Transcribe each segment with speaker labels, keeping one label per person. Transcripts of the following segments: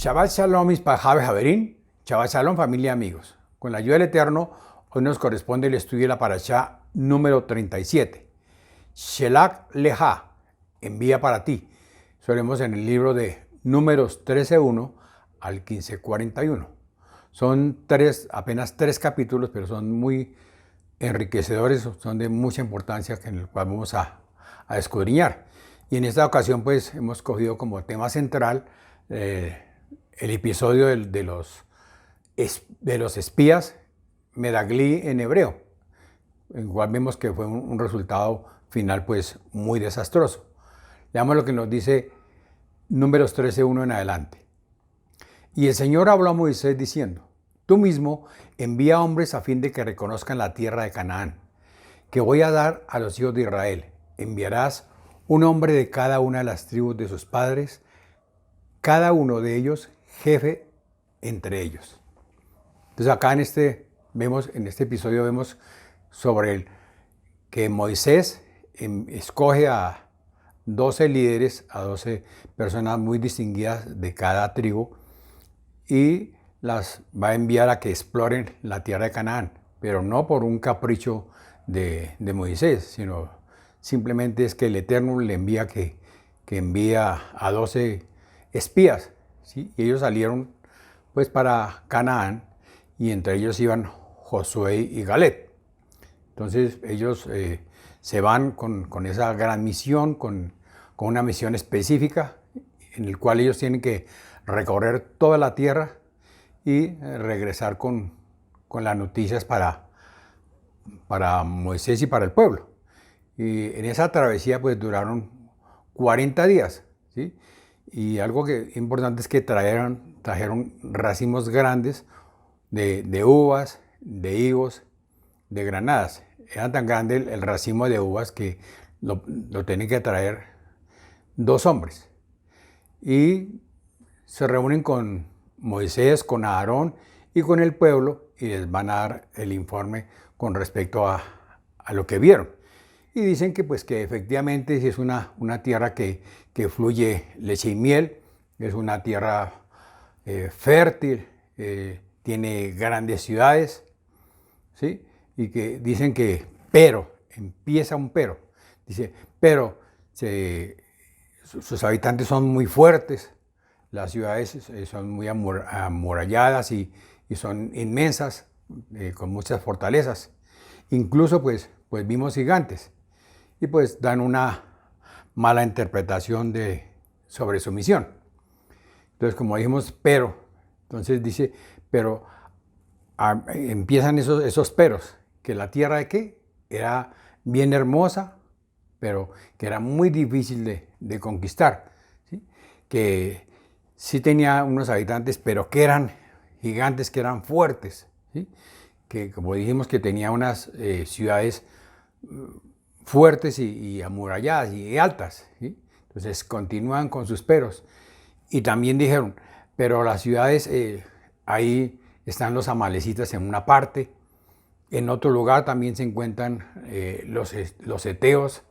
Speaker 1: Shabbat Shalom, Mispahabe Haverín. Shabbat Shalom, familia y amigos. Con la ayuda del Eterno, hoy nos corresponde el estudio de la parashá número 37. Shelach Leja, envía para ti. Solemos en el libro de Números 13:1 al 15:41. Son apenas tres capítulos, pero son muy enriquecedores, son de mucha importancia en el cual vamos a escudriñar. Y en esta ocasión pues hemos cogido como tema central el episodio de los espías Medagli en hebreo, en el cual vemos que fue un resultado final pues muy desastroso. Veamos lo que nos dice Números 13:1 en adelante. Y el Señor habló a Moisés diciendo: Tú mismo envía hombres a fin de que reconozcan la tierra de Canaán, que voy a dar a los hijos de Israel. Enviarás un hombre de cada una de las tribus de sus padres, cada uno de ellos jefe entre ellos. Entonces acá en este episodio vemos sobre que Moisés escoge a 12 líderes, a 12 personas muy distinguidas de cada tribu, y las va a enviar a que exploren la tierra de Canaán, pero no por un capricho de Moisés, sino simplemente es que el Eterno le envía que envía a 12 espías, ¿sí? Y ellos salieron pues para Canaán, y entre ellos iban Josué y Galet. Entonces ellos se van con esa gran misión, con una misión específica, en el cual ellos tienen que recorrer toda la tierra y regresar con las noticias para Moisés y para el pueblo. Y en esa travesía pues duraron 40 días, ¿sí? Y algo que es importante es que trajeron racimos grandes de uvas, de higos, de granadas. Era tan grande el racimo de uvas que lo tienen que traer 2 hombres. Y se reúnen con Moisés, con Aarón y con el pueblo, y les van a dar el informe con respecto a lo que vieron. Y dicen que pues que efectivamente es una tierra que fluye leche y miel, es una tierra fértil, tiene grandes ciudades, ¿sí? Y que dicen que, pero, empieza un pero, dice, pero sus habitantes son muy fuertes, las ciudades son muy amuralladas y son inmensas, con muchas fortalezas. Incluso pues vimos gigantes, y pues dan una mala interpretación sobre su misión. Entonces, como dijimos, pero, entonces dice, pero empiezan esos peros, que la tierra de qué era bien hermosa, pero que era muy difícil de conquistar, ¿sí? Que sí tenía unos habitantes, pero que eran gigantes, que eran fuertes, ¿sí? Que como dijimos, que tenía unas ciudades fuertes y amuralladas y altas, ¿sí? Entonces continúan con sus peros. Y también dijeron, pero las ciudades, ahí están los amalecitas en una parte, en otro lugar también se encuentran los heteos,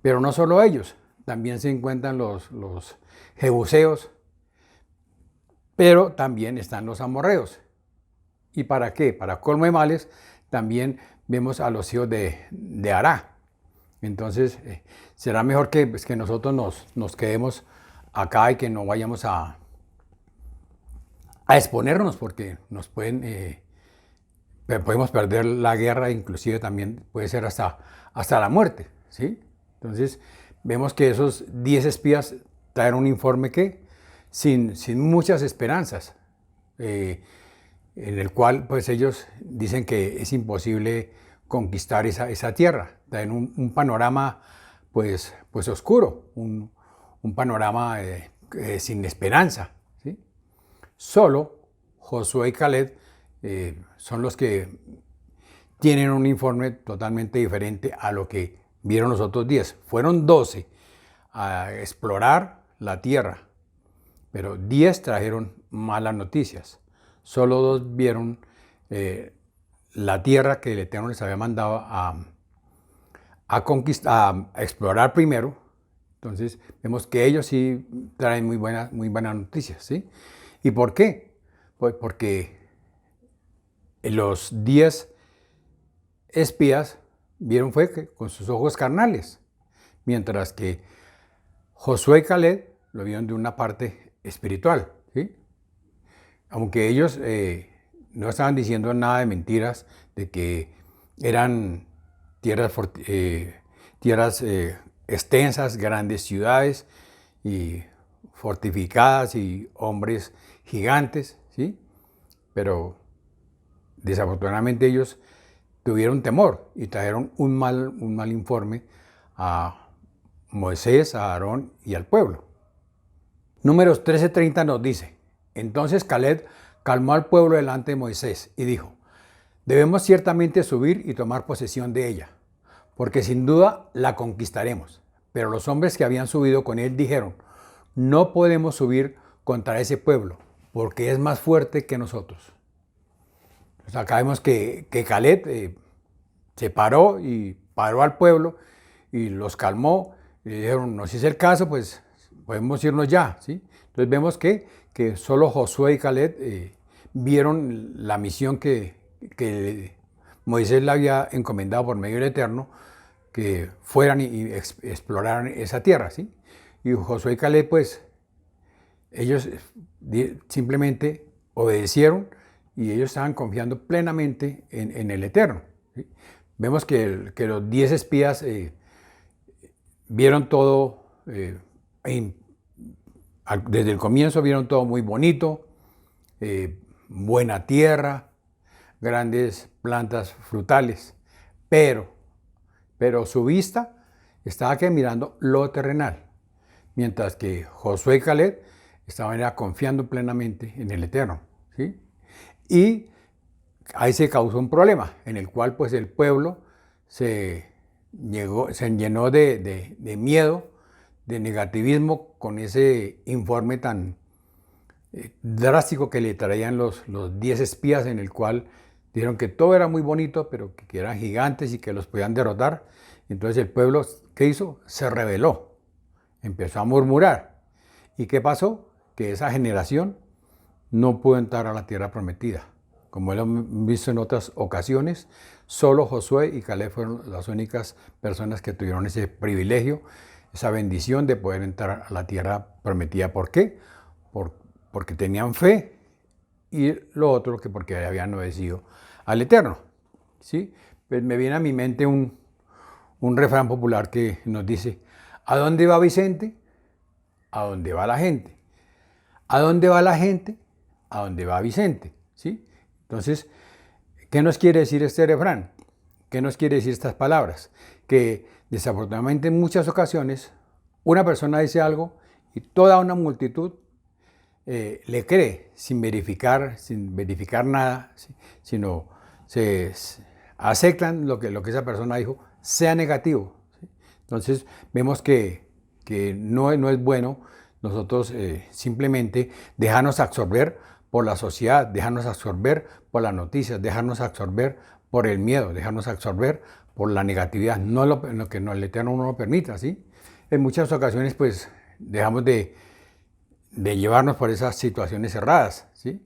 Speaker 1: pero no solo ellos, también se encuentran los jebuseos, pero también están los amorreos. ¿Y para qué? Para colmo de males, también vemos a los hijos de Ará. Entonces, será mejor que nosotros nos quedemos acá y que no vayamos a exponernos, porque nos podemos perder la guerra, inclusive también puede ser hasta la muerte, ¿sí? Entonces, vemos que esos 10 espías traen un informe que sin muchas esperanzas, en el cual pues ellos dicen que es imposible conquistar esa tierra. Traen un panorama pues oscuro, un panorama sin esperanza, ¿sí? Solo Josué y Caleb son los que tienen un informe totalmente diferente a lo que vieron los otros 10. Fueron 12 a explorar la tierra, pero 10 trajeron malas noticias. Solo 2 vieron la tierra que el Eterno les había mandado a conquistar, a explorar primero, Entonces vemos que ellos sí traen muy buenas noticias, ¿sí? ¿Y por qué? Pues porque los 10 espías vieron fue que con sus ojos carnales, mientras que Josué y Caleb lo vieron de una parte espiritual, ¿sí? Aunque ellos no estaban diciendo nada de mentiras, de que eran tierras extensas, grandes ciudades y fortificadas y hombres gigantes, ¿sí? Pero desafortunadamente ellos tuvieron temor y trajeron un mal informe a Moisés, a Aarón y al pueblo. Números 13:30 nos dice: entonces Caleb calmó al pueblo delante de Moisés y dijo: debemos ciertamente subir y tomar posesión de ella, porque sin duda la conquistaremos. Pero los hombres que habían subido con él dijeron: no podemos subir contra ese pueblo, porque es más fuerte que nosotros. Entonces acá vemos que Caleb se paró y paró al pueblo y los calmó y dijeron: no, si es el caso, pues podemos irnos ya, ¿sí? Entonces vemos que solo Josué y Caleb vieron la misión que Moisés le había encomendado por medio del Eterno, que fueran y exploraran esa tierra, ¿sí? Y Josué y Caleb, pues, ellos simplemente obedecieron y ellos estaban confiando plenamente en el Eterno, ¿sí? Vemos que los 10 espías vieron todo, desde el comienzo vieron todo muy bonito, buena tierra, grandes plantas frutales, pero su vista estaba mirando lo terrenal, mientras que Josué y Caleb estaban ya confiando plenamente en el Eterno, ¿sí? Y ahí se causó un problema, en el cual pues el pueblo se llenó de miedo, de negativismo con ese informe tan drástico que le traían los 10 espías, en el cual dijeron que todo era muy bonito, pero que eran gigantes y que los podían derrotar. Entonces el pueblo, ¿qué hizo? Se rebeló, empezó a murmurar. ¿Y qué pasó? Que esa generación no pudo entrar a la tierra prometida. Como lo hemos visto en otras ocasiones, solo Josué y Caleb fueron las únicas personas que tuvieron ese privilegio, esa bendición de poder entrar a la tierra prometida. ¿Por qué? Porque tenían fe, y lo otro que porque habían obedecido al Eterno, ¿sí? Pues me viene a mi mente un refrán popular que nos dice: ¿a dónde va Vicente? A dónde va la gente. ¿A dónde va la gente? A dónde va Vicente, ¿sí? Entonces, ¿qué nos quiere decir este refrán? ¿Qué nos quiere decir estas palabras? Que desafortunadamente en muchas ocasiones una persona dice algo y toda una multitud le cree sin verificar nada, sino se aceptan lo que esa persona dijo, sea negativo, ¿sí? Entonces vemos que no es bueno nosotros simplemente dejarnos absorber por la sociedad, dejarnos absorber por las noticias, dejarnos absorber por el miedo, dejarnos absorber por la negatividad, no lo que el Eterno no lo permita, ¿sí? En muchas ocasiones pues dejamos de llevarnos por esas situaciones cerradas, ¿sí?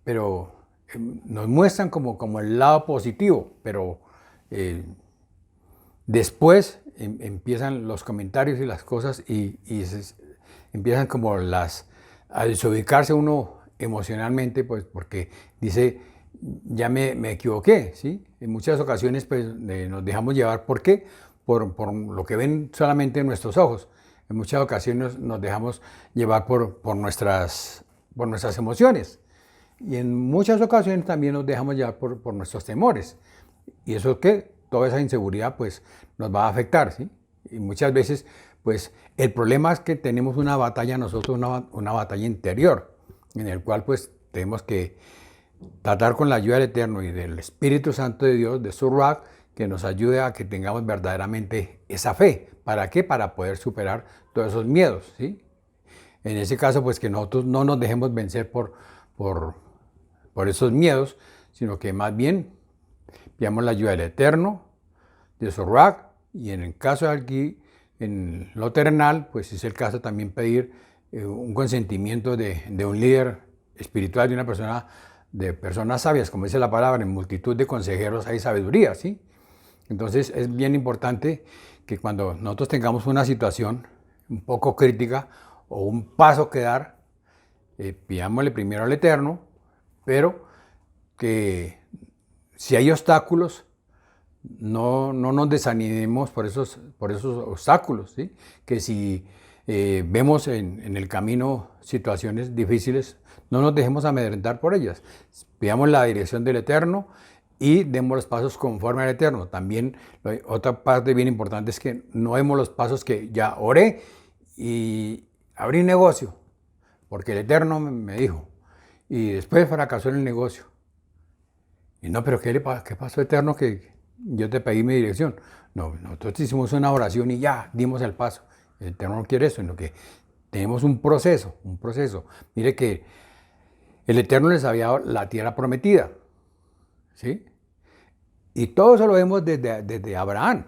Speaker 1: Pero nos muestran como el lado positivo, pero después empiezan los comentarios y las cosas y empiezan como a desubicarse uno emocionalmente, pues porque dice: ya me equivoqué, ¿sí? En muchas ocasiones pues nos dejamos llevar. ¿Por qué? Por lo que ven solamente en nuestros ojos. En muchas ocasiones nos dejamos llevar por nuestras emociones. Y en muchas ocasiones también nos dejamos llevar por nuestros temores. Y eso que toda esa inseguridad pues nos va a afectar, ¿sí? Y muchas veces pues el problema es que tenemos una batalla nosotros, una batalla interior, en el cual pues tenemos que tratar con la ayuda del Eterno y del Espíritu Santo de Dios, de su Ruach, que nos ayude a que tengamos verdaderamente esa fe. ¿Para qué? Para poder superar todos esos miedos, ¿sí? En ese caso, pues que nosotros no nos dejemos vencer por esos miedos, sino que más bien pidamos la ayuda del Eterno, de su Ruach, y en el caso de aquí, en lo terrenal, pues es el caso también pedir un consentimiento de un líder espiritual, de personas sabias, como dice la palabra, en multitud de consejeros hay sabiduría, ¿sí? Entonces es bien importante que cuando nosotros tengamos una situación un poco crítica o un paso que dar, pidámosle primero al Eterno, pero que si hay obstáculos, no nos desanimemos por esos obstáculos, ¿sí? Que si vemos en el camino situaciones difíciles, no nos dejemos amedrentar por ellas. Pidamos la dirección del Eterno y demos los pasos conforme al Eterno. También otra parte bien importante es que no demos los pasos que ya oré y abrí negocio, porque el Eterno me dijo, y después fracasó en el negocio. Y no, pero ¿qué pasó, Eterno, que yo te pedí mi dirección? No, nosotros hicimos una oración y ya dimos el paso. El Eterno no quiere eso, sino que tenemos un proceso, un proceso. Mire que el Eterno les había dado la tierra prometida, ¿sí? Y todo eso lo vemos desde Abraham.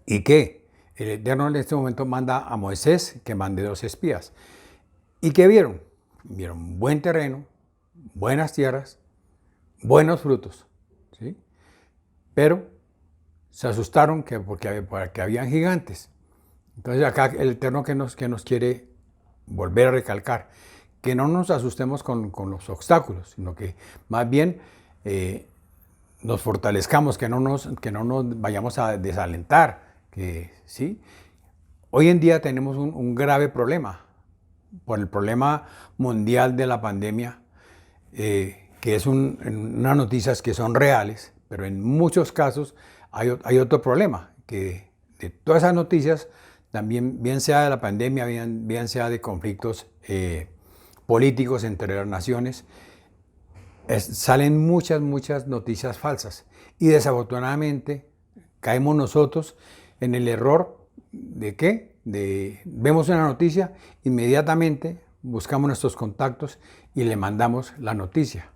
Speaker 1: ¿Y qué? El Eterno en este momento manda a Moisés que mande 2 espías. ¿Y qué vieron? Vieron buen terreno, buenas tierras, buenos frutos, ¿sí? Pero se asustaron porque habían gigantes. Entonces acá el Eterno que nos quiere volver a recalcar, que no nos asustemos con los obstáculos, sino que más bien nos fortalezcamos, que no nos vayamos a desalentar, que sí. Hoy en día tenemos un grave problema, por el problema mundial de la pandemia, que es unas noticias que son reales, pero en muchos casos hay otro problema, que de todas esas noticias, también bien sea de la pandemia, bien sea de conflictos políticos entre las naciones, salen muchas noticias falsas. Y desafortunadamente caemos nosotros en el error de ¿qué? Vemos una noticia, inmediatamente buscamos nuestros contactos y le mandamos la noticia.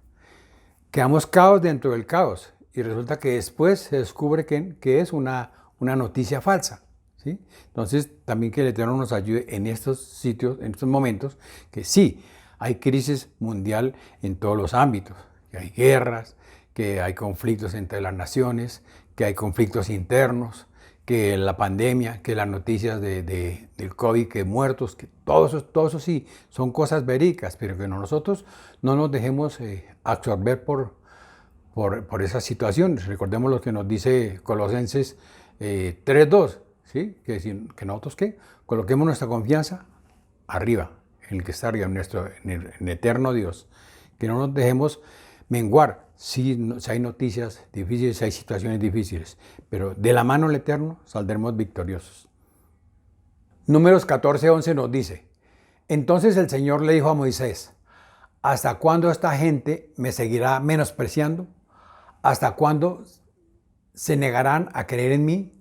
Speaker 1: Quedamos caos dentro del caos y resulta que después se descubre que es una noticia falsa, ¿sí? Entonces también que el Eterno nos ayude en estos sitios, en estos momentos, que sí, hay crisis mundial en todos los ámbitos, que hay guerras, que hay conflictos entre las naciones, que hay conflictos internos, que la pandemia, que las noticias del COVID, que muertos, que todo eso sí, son cosas verídicas, pero que nosotros no nos dejemos absorber por esas situaciones. Recordemos lo que nos dice Colosenses 3:2, ¿sí? Que nosotros ¿qué? Coloquemos nuestra confianza arriba, en el que está arriba, en el eterno Dios. Que no nos dejemos menguar. Si hay noticias difíciles, si hay situaciones difíciles, pero de la mano del Eterno saldremos victoriosos. Números 14:11 nos dice, entonces el Señor le dijo a Moisés, ¿hasta cuándo esta gente me seguirá menospreciando? ¿Hasta cuándo se negarán a creer en mí,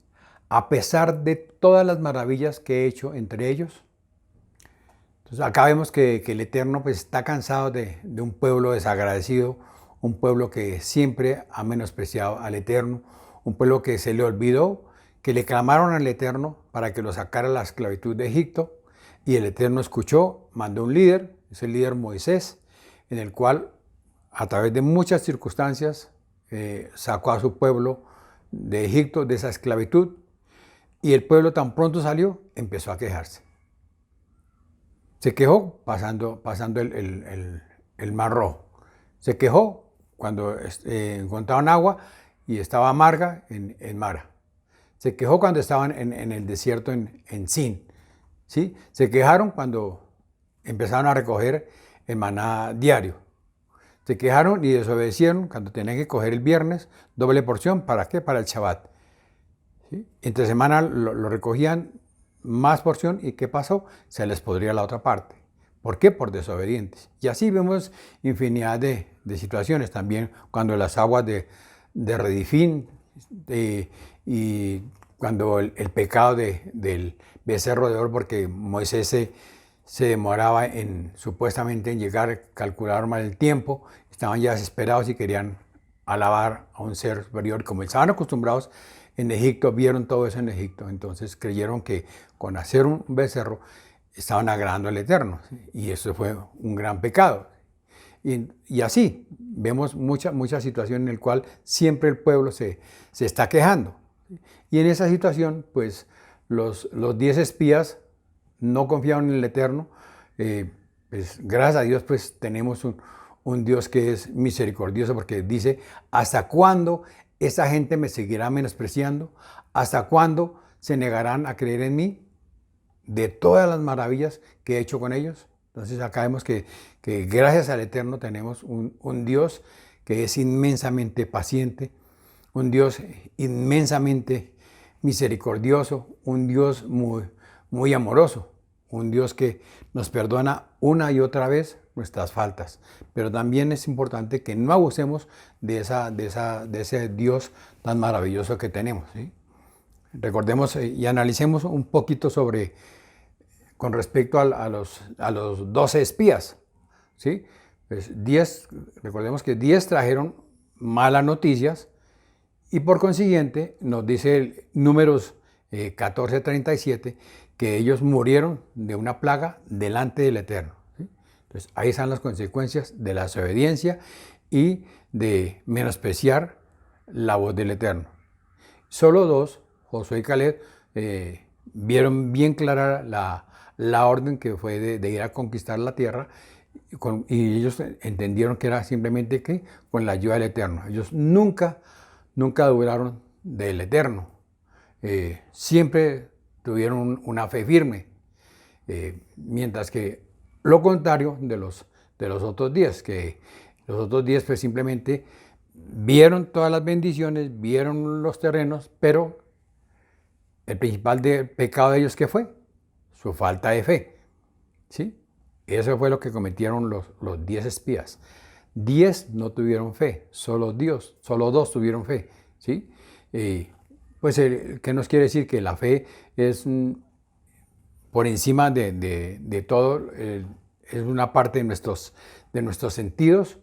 Speaker 1: a pesar de todas las maravillas que he hecho entre ellos? Entonces acá vemos que el Eterno pues, está cansado de un pueblo desagradecido, un pueblo que siempre ha menospreciado al Eterno, un pueblo que se le olvidó, que le clamaron al Eterno para que lo sacara de la esclavitud de Egipto, y el Eterno escuchó, mandó un líder, es el líder Moisés, en el cual a través de muchas circunstancias sacó a su pueblo de Egipto, de esa esclavitud, y el pueblo tan pronto salió, empezó a quejarse. Se quejó pasando el Mar Rojo. Se quejó cuando encontraban agua y estaba amarga en Mara. Se quejó cuando estaban en el desierto en Sin. ¿Sí? Se quejaron cuando empezaron a recoger el maná diario. Se quejaron y desobedecieron cuando tenían que coger el viernes doble porción. ¿Para qué? Para el Shabbat. ¿Sí? Entre semana lo recogían más porción y ¿qué pasó? Se les podría la otra parte. ¿Por qué? Por desobedientes. Y así vemos infinidad de situaciones también cuando las aguas de Redifín y cuando el pecado del becerro de oro, porque Moisés se demoraba supuestamente en llegar, calcular mal el tiempo, estaban ya desesperados y querían alabar a un ser superior. Como estaban acostumbrados en Egipto, vieron todo eso en Egipto, entonces creyeron que con hacer un becerro estaban agradando al Eterno, ¿sí? Y eso fue un gran pecado. Y así vemos mucha situación en la cual siempre el pueblo se está quejando. Y en esa situación, pues los 10 espías no confiaban en el Eterno. Pues, gracias a Dios, pues tenemos un Dios que es misericordioso, porque dice: ¿hasta cuándo esa gente me seguirá menospreciando? ¿Hasta cuándo se negarán a creer en mí de todas las maravillas que he hecho con ellos? Entonces acá vemos que gracias al Eterno tenemos un Dios que es inmensamente paciente, un Dios inmensamente misericordioso, un Dios muy amoroso, un Dios que nos perdona una y otra vez nuestras faltas. Pero también es importante que no abusemos de ese Dios tan maravilloso que tenemos, ¿sí? Recordemos y analicemos un poquito con respecto a los 12 espías, ¿sí? Pues recordemos que 10 trajeron malas noticias, y por consiguiente nos dice el Números 14:37 que ellos murieron de una plaga delante del Eterno, ¿sí? Entonces ahí están las consecuencias de la desobediencia y de menospreciar la voz del Eterno. Solo 2, Josué y Caleb, vieron bien clara la orden que fue de ir a conquistar la tierra, y ellos entendieron que era simplemente que con la ayuda del Eterno. Ellos nunca dudaron del Eterno. Siempre tuvieron una fe firme, mientras que lo contrario de los otros 10, que los otros 10 pues simplemente vieron todas las bendiciones, vieron los terrenos, pero el principal pecado de ellos, ¿qué fue? Su falta de fe, ¿sí? Eso fue lo que cometieron los 10 espías. 10 no tuvieron fe, solo 2 tuvieron fe, ¿sí? Pues, ¿qué nos quiere decir? Que la fe es por encima de todo, es una parte de nuestros sentidos,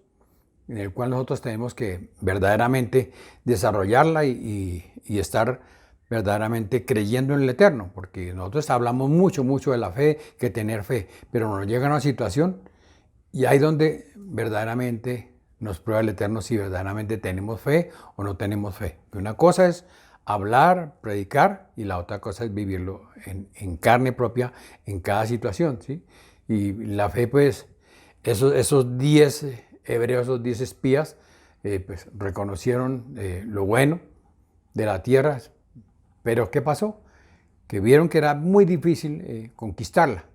Speaker 1: en el cual nosotros tenemos que verdaderamente desarrollarla y estar verdaderamente creyendo en el Eterno, porque nosotros hablamos mucho de la fe, que tener fe, pero nos llega una situación y ahí donde verdaderamente nos prueba el Eterno si verdaderamente tenemos fe o no tenemos fe. Una cosa es hablar, predicar, y la otra cosa es vivirlo en carne propia en cada situación, ¿sí? Y la fe, pues, esos 10 hebreos, esos 10 espías, pues reconocieron lo bueno de la tierra, pero ¿qué pasó? Que vieron que era muy difícil conquistarla.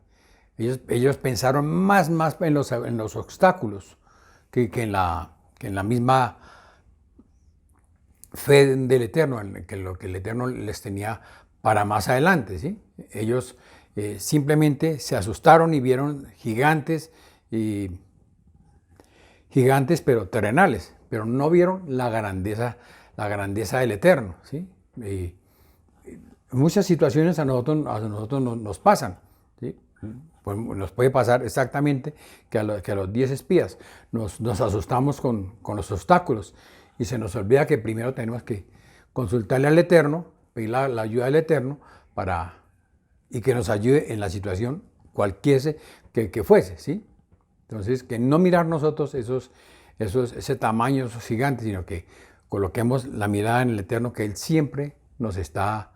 Speaker 1: Ellos pensaron más en los obstáculos que en la misma fe del Eterno, que lo que el Eterno les tenía para más adelante, ¿sí? Ellos simplemente se asustaron y vieron gigantes, pero terrenales, pero no vieron la grandeza del Eterno, ¿sí? Muchas situaciones a nosotros nos pasan, ¿sí? Pues nos puede pasar exactamente que a los 10 espías nos asustamos con los obstáculos, y se nos olvida que primero tenemos que consultarle al Eterno, pedir la ayuda del Eterno y que nos ayude en la situación cualquiera que fuese, ¿sí? Entonces, que no mirar nosotros ese tamaño, esos gigantes, sino que coloquemos la mirada en el Eterno, que Él siempre nos está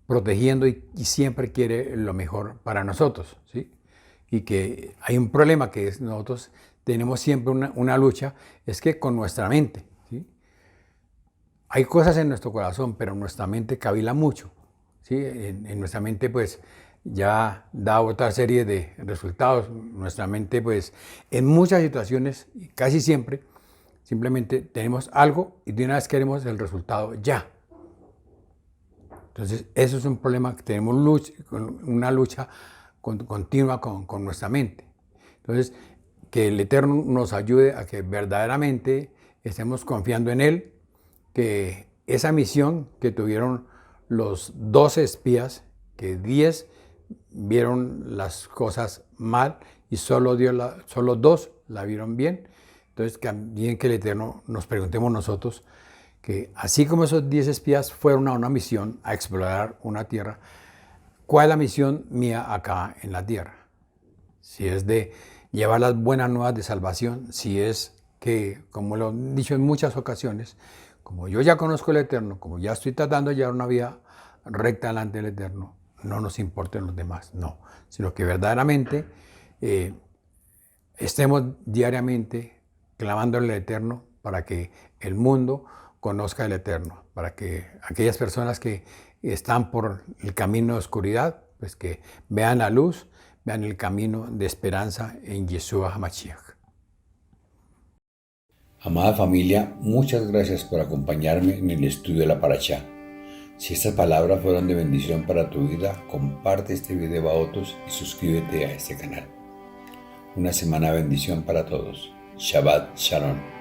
Speaker 1: protegiendo y siempre quiere lo mejor para nosotros, ¿sí? Y que hay un problema que es nosotros tenemos siempre una lucha, es que con nuestra mente, ¿sí? Hay cosas en nuestro corazón, pero nuestra mente cavila mucho, ¿sí? En nuestra mente, pues, ya da otra serie de resultados. Nuestra mente, pues, en muchas situaciones, casi siempre, simplemente tenemos algo y de una vez queremos el resultado ya. Entonces, eso es un problema que tenemos una lucha continua con nuestra mente. Entonces, que el Eterno nos ayude a que verdaderamente estemos confiando en Él, que esa misión que tuvieron los 12 espías, que 10 vieron las cosas mal y solo 2 la vieron bien. Entonces, también que el Eterno nos preguntemos nosotros, que así como esos 10 espías fueron a una misión a explorar una tierra, ¿cuál es la misión mía acá en la tierra? Si es de llevar las buenas nuevas de salvación, si es que, como lo he dicho en muchas ocasiones, como yo ya conozco el Eterno, como ya estoy tratando de llevar una vida recta delante del Eterno, no nos importen los demás, no, sino que verdaderamente estemos diariamente clamándole al Eterno para que el mundo conozca el Eterno, para que aquellas personas que están por el camino de oscuridad, pues que vean la luz, vean el camino de esperanza en Yeshua HaMashiach.
Speaker 2: Amada familia, muchas gracias por acompañarme en el estudio de la Parashá. Si estas palabras fueron de bendición para tu vida, comparte este video a otros y suscríbete a este canal. Una semana de bendición para todos. Shabbat Shalom.